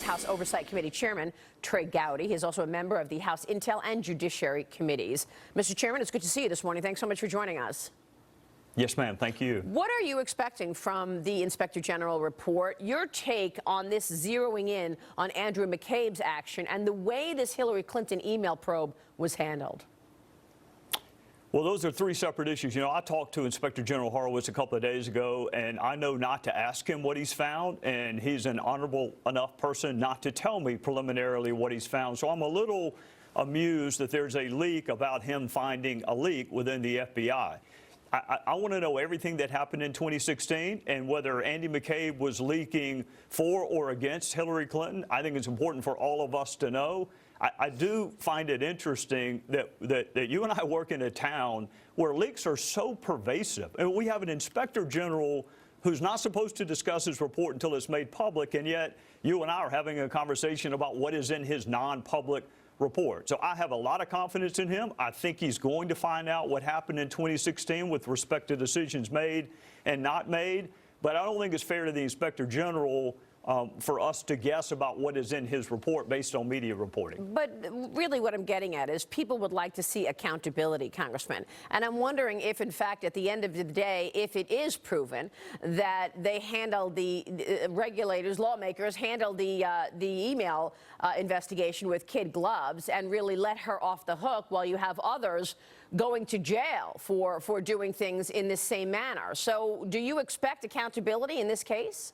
House Oversight Committee Chairman Trey Gowdy. He is also a member of the House Intel and Judiciary Committees. Mr. Chairman, it's good to see you this morning. Thanks so much for joining us. Yes, ma'am. Thank you. What are you expecting from the Inspector General report? Your take on this zeroing in on Andrew McCabe's action and the way this Hillary Clinton email probe was handled? Well, those are three separate issues. You know, I talked to Inspector General Horowitz a couple of days ago, and I know not to ask him what he's found, and he's an honorable enough person not to tell me preliminarily what he's found. So I'm a little amused that there's a leak about him finding a leak within the FBI. I want to know everything that happened in 2016 and whether Andy McCabe was leaking for or against Hillary Clinton. I think it's important for all of us to know. I do find it interesting that you and I work in a town where leaks are so pervasive. And we have an Inspector General who's not supposed to discuss his report until it's made public, and yet you and I are having a conversation about what is in his non-public report. So I have a lot of confidence in him. I think he's going to find out what happened in 2016 with respect to decisions made and not made. But I don't think it's fair to the Inspector General for us to guess about what is in his report based on media reporting. But really what I'm getting at is people would like to see accountability, Congressman. And I'm wondering if, in fact, at the end of the day, if it is proven that they handled the regulators, lawmakers, handled the email investigation with kid gloves and really let her off the hook while you have others going to jail for doing things in this same manner. So do you expect accountability in this case?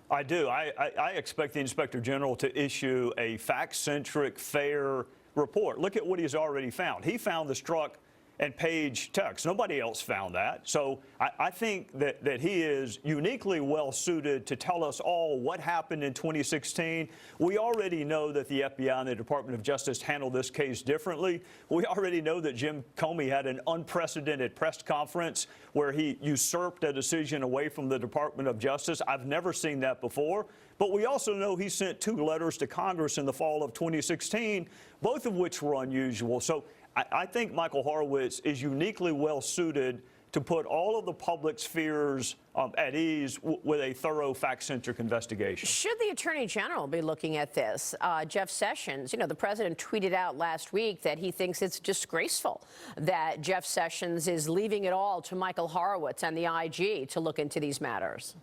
I do. I expect the Inspector General to issue a fact-centric, fair report. Look at what he's already found. He found the Strzok and Page text. Nobody else found that. So I think that he is uniquely well-suited to tell us all what happened in 2016. We already know that the FBI and the Department of Justice handled this case differently. We already know that Jim Comey had an unprecedented press conference where he usurped a decision away from the Department of Justice. I've never seen that before. But we also know he sent 2 letters to Congress in the fall of 2016, both of which were unusual. So I think Michael Horowitz is uniquely well-suited to put all of the public's fears at ease with a thorough fact-centric investigation. Should the Attorney General be looking at this? Jeff Sessions, you know, the president tweeted out last week that he thinks it's disgraceful that Jeff Sessions is leaving it all to Michael Horowitz and the IG to look into these matters.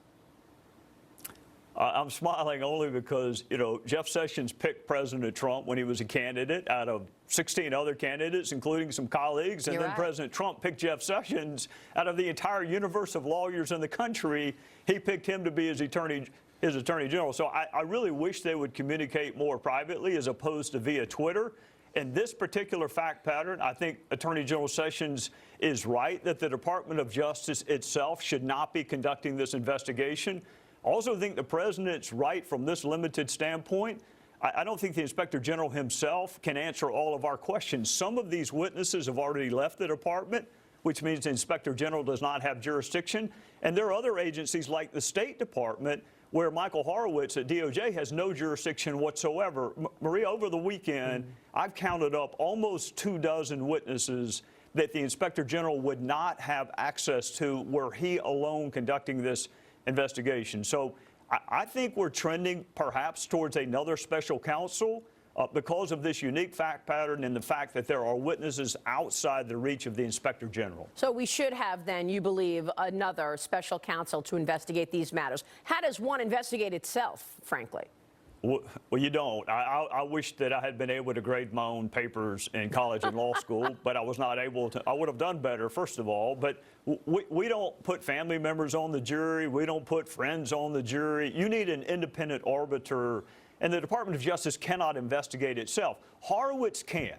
I'm smiling only because, you know, Jeff Sessions picked President Trump when he was a candidate out of 16 other candidates, including some colleagues. And then President Trump picked Jeff Sessions out of the entire universe of lawyers in the country. He picked him to be his attorney general. So I really wish they would communicate more privately as opposed to via Twitter. In this particular fact pattern, I think Attorney General Sessions is right that the Department of Justice itself should not be conducting this investigation. I also think the president's right from this limited standpoint. I don't think the Inspector General himself can answer all of our questions. Some of these witnesses have already left the department, which means the Inspector General does not have jurisdiction. And there are other agencies like the State Department where Michael Horowitz at DOJ has no jurisdiction whatsoever. Maria, over the weekend, I've counted up almost 24 witnesses that the Inspector General would not have access to were he alone conducting this investigation. So I think we're trending perhaps towards another special counsel because of this unique fact pattern and the fact that there are witnesses outside the reach of the Inspector General. So we should have then, you believe, another special counsel to investigate these matters. How does one investigate itself, frankly? Well, you don't. I wish that I had been able to grade my own papers in college and law school, but I was not able to. I would have done better, first of all. But we don't put family members on the jury. We don't put friends on the jury. You need an independent arbiter, and the Department of Justice cannot investigate itself. Horowitz can.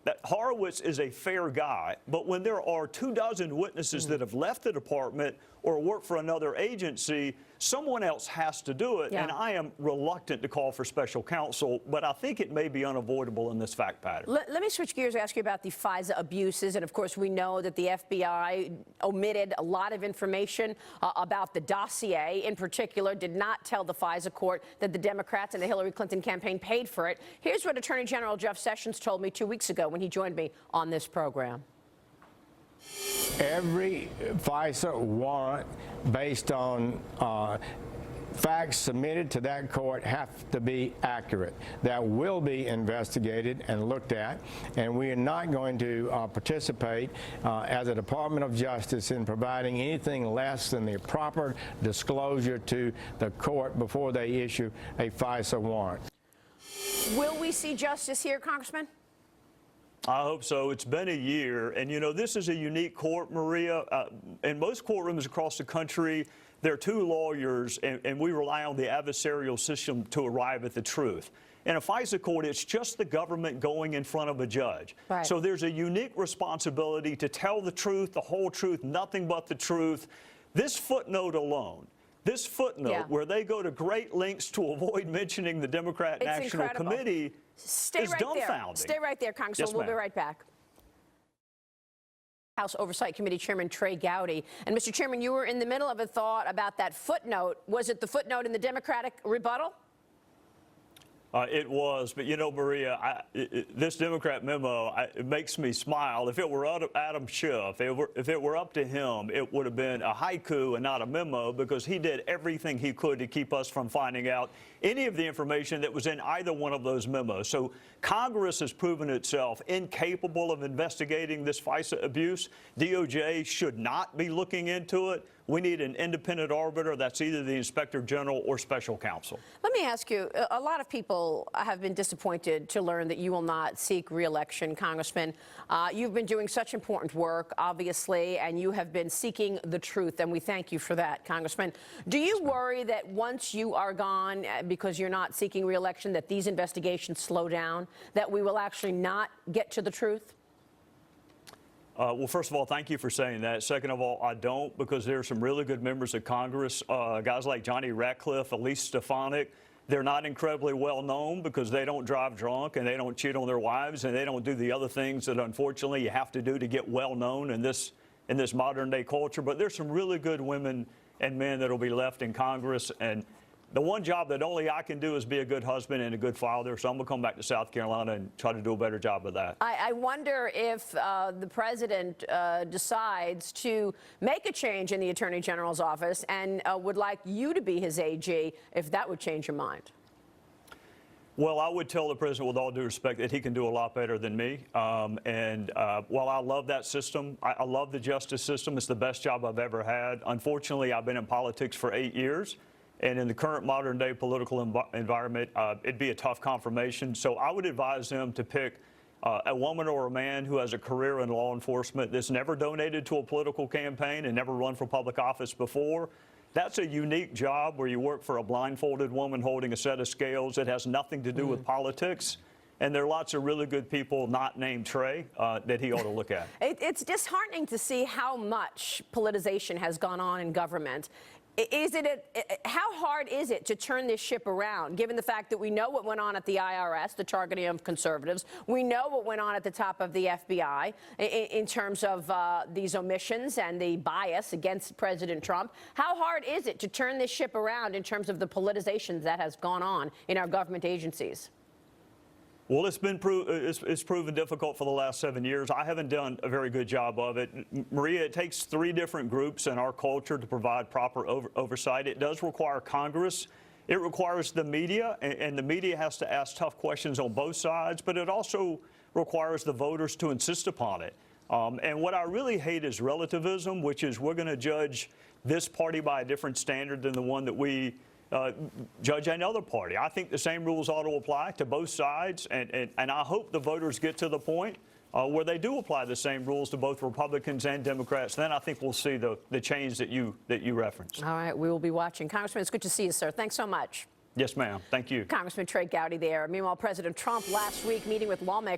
That Horowitz is a fair guy, but when there are 24 witnesses that have left the department or work for another agency, someone else has to do it. And I am reluctant to call for special counsel, but I think it may be unavoidable in this fact pattern. Let me switch gears and ask you about the FISA abuses. And of course, we know that the FBI omitted a lot of information about the dossier. In particular, did not tell the FISA court that the Democrats and the Hillary Clinton campaign paid for it. Here's what Attorney General Jeff Sessions told me 2 weeks ago when he joined me on this program. Every FISA warrant based on facts submitted to that court have to be accurate. That will be investigated and looked at, and we are not going to participate as a Department of Justice in providing anything less than the proper disclosure to the court before they issue a FISA warrant. Will we see justice here, Congressman? I hope so. It's been a year, and you know, this is a unique court, Maria. In most courtrooms across the country, there are two lawyers, and we rely on the adversarial system to arrive at the truth. In a FISA court, it's just the government going in front of a judge. Right. So there's a unique responsibility to tell the truth, the whole truth, nothing but the truth. This footnote alone, where they go to great lengths to avoid mentioning the Democrat National Committee, is dumbfounding. Stay right there, Congressman. Yes, we'll be right back. House Oversight Committee Chairman Trey Gowdy. And Mr. Chairman, you were in the middle of a thought about that footnote. Was it the footnote in the Democratic rebuttal? It was, but you know, Maria, this Democrat memo, it makes me smile. If it were Adam Schiff, if it were up to him, it would have been a haiku and not a memo, because he did everything he could to keep us from finding out any of the information that was in either one of those memos. So Congress has proven itself incapable of investigating this FISA abuse. DOJ should not be looking into it. We need an independent arbiter. That's either the Inspector General or Special Counsel. Let me ask you, a lot of people have been disappointed to learn that you will not seek re-election, Congressman. You've been doing such important work, obviously, and you have been seeking the truth, and we thank you for that, Congressman. Do you worry that once you are gone, because you're not seeking re-election, that these investigations slow down, that we will actually not get to the truth? Well, first of all, thank you for saying that. Second of all, I don't, because there are some really good members of Congress, guys like Johnny Ratcliffe, Elise Stefanik. They're not incredibly well known because they don't drive drunk and they don't cheat on their wives and they don't do the other things that unfortunately you have to do to get well known in this modern day culture. But there's some really good women and men that will be left in Congress, and the one job that only I can do is be a good husband and a good father, so I'm going to come back to South Carolina and try to do a better job of that. I wonder if the president decides to make a change in the Attorney General's office and would like you to be his AG, if that would change your mind. Well, I would tell the president, with all due respect, that he can do a lot better than me. While I love that system, I love the justice system. It's the best job I've ever had. Unfortunately, I've been in politics for 8 years. And in the current modern-day political environment, it'd be a tough confirmation. So I would advise them to pick a woman or a man who has a career in law enforcement, that's never donated to a political campaign and never run for public office before. That's a unique job where you work for a blindfolded woman holding a set of scales. It has nothing to do with politics. And there are lots of really good people not named Trey that he ought to look at. It's disheartening to see how much politicization has gone on in government. How hard is it to turn this ship around, given the fact that we know what went on at the IRS, the targeting of conservatives? We know what went on at the top of the FBI in terms of these omissions and the bias against President Trump. How hard is it to turn this ship around in terms of the politicization that has gone on in our government agencies? Well, it's proven difficult for the last 7 years. I haven't done a very good job of it. Maria, it takes 3 different groups in our culture to provide proper oversight. It does require Congress. It requires the media, and the media has to ask tough questions on both sides, but it also requires the voters to insist upon it. And what I really hate is relativism, which is we're going to judge this party by a different standard than the one that we judge another party. I think the same rules ought to apply to both sides, and I hope the voters get to the point where they do apply the same rules to both Republicans and Democrats. Then I think we'll see the change that you referenced. All right, we will be watching. Congressman, it's good to see you, sir. Thanks so much. Yes, ma'am. Thank you. Congressman Trey Gowdy there. Meanwhile, President Trump last week meeting with lawmakers